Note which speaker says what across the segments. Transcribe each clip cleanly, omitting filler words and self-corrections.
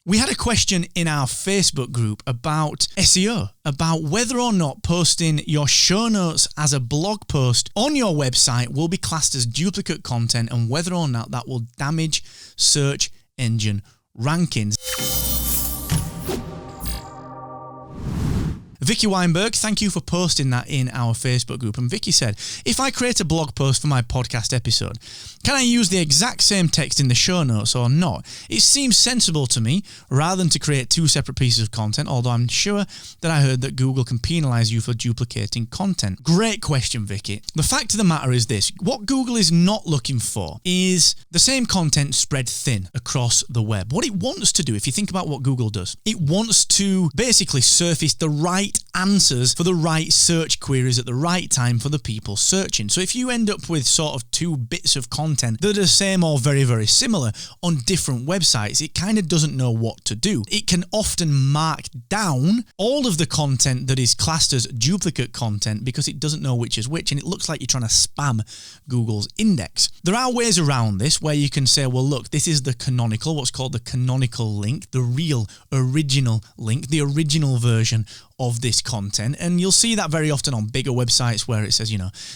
Speaker 1: We had a question in our Facebook group about SEO, about whether or not posting your show notes as a blog post on your website will be classed as duplicate content and whether or not that will damage search engine rankings. Vicky Weinberg, thank you for posting that in our Facebook group. And Vicky said, if I create a blog post for my podcast episode, can I use the exact same text in the show notes or not? It seems sensible to me rather than to create two separate pieces of content, although I'm sure that I heard that Google can penalize you for duplicating content. Great question, Vicky. The fact of the matter is this. What Google is not looking for is the same content spread thin across the web. What it wants to do, if you think about what Google does, it wants to basically surface the right answers for the right search queries at the right time for the people searching. So if you end up with sort of two bits of content that are the same or very, very similar on different websites, it kind of doesn't know what to do. It can often mark down all of the content that is classed as duplicate content because it doesn't know which is which, and it looks like you're trying to spam Google's index. There are ways around this where you can say, well, look, this is the canonical, what's called the canonical link, the real original link, the original version of this content, and you'll see that very often on bigger websites where it says,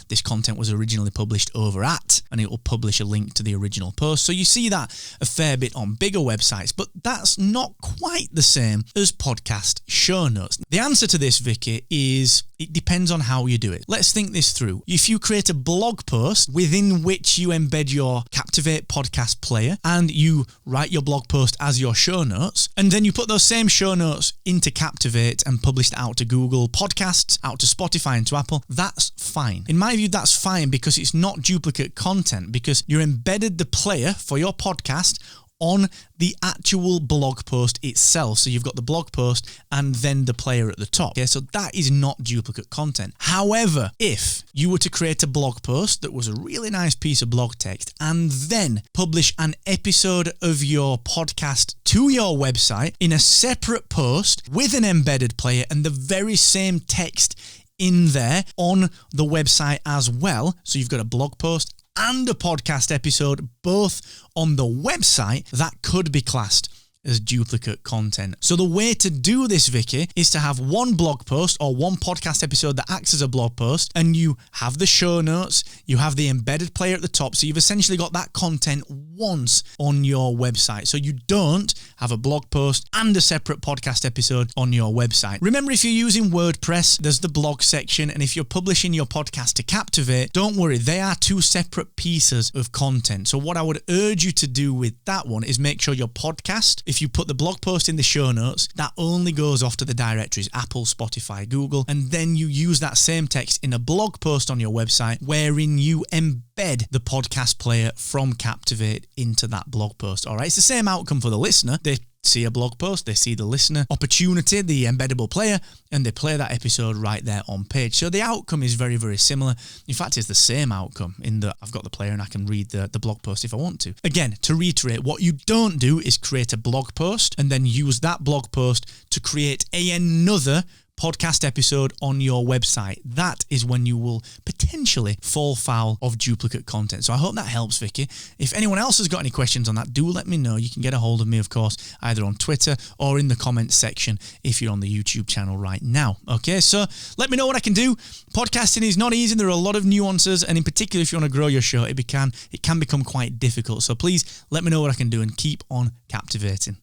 Speaker 1: this content was originally published over at, and it will publish a link to the original post. So you see that a fair bit on bigger websites, but that's not quite the same as podcast show notes. The answer to this, Vicky, is it depends on how you do it. Let's think this through. If you create a blog post within which you embed your Captivate podcast player and you write your blog post as your show notes, and then you put those same show notes into Captivate and publish it out to Google Podcasts, out to Spotify and to Apple, that's fine. In my view, that's fine because it's not duplicate content, because you embedded the player for your podcast on the actual blog post itself. So you've got the blog post and then the player at the top. Okay, so that is not duplicate content. However, if you were to create a blog post that was a really nice piece of blog text and then publish an episode of your podcast to your website in a separate post with an embedded player and the very same text in there on the website as well, so you've got a blog post and a podcast episode both on the website, that could be classed as duplicate content. So the way to do this, Vicky, is to have one blog post or one podcast episode that acts as a blog post, and you have the show notes, you have the embedded player at the top, so you've essentially got that content once on your website. So you don't have a blog post and a separate podcast episode on your website. Remember, if you're using WordPress, there's the blog section, and if you're publishing your podcast to Captivate, don't worry, they are two separate pieces of content. So what I would urge you to do with that one is make sure your podcast, if you put the blog post in the show notes, that only goes off to the directories Apple, Spotify, Google, and then you use that same text in a blog post on your website wherein you embed the podcast player from Captivate into that blog post. All right, it's the same outcome for the listener. They see a blog post, they see the listener opportunity, the embeddable player, and they play that episode right there on page. So the outcome is very, very similar. In fact, it's the same outcome in that I've got the player and I can read the blog post if I want to. Again, to reiterate, what you don't do is create a blog post and then use that blog post to create another podcast episode on your website. That is when you will potentially fall foul of duplicate content. So I hope that helps, Vicky. If anyone else has got any questions on that, do let me know. You can get a hold of me, of course, either on Twitter or in the comments section if you're on the YouTube channel right now. Okay, so let me know what I can do. Podcasting is not easy. There are a lot of nuances, and in particular, if you want to grow your show, it can become quite difficult. So please let me know what I can do and keep on captivating.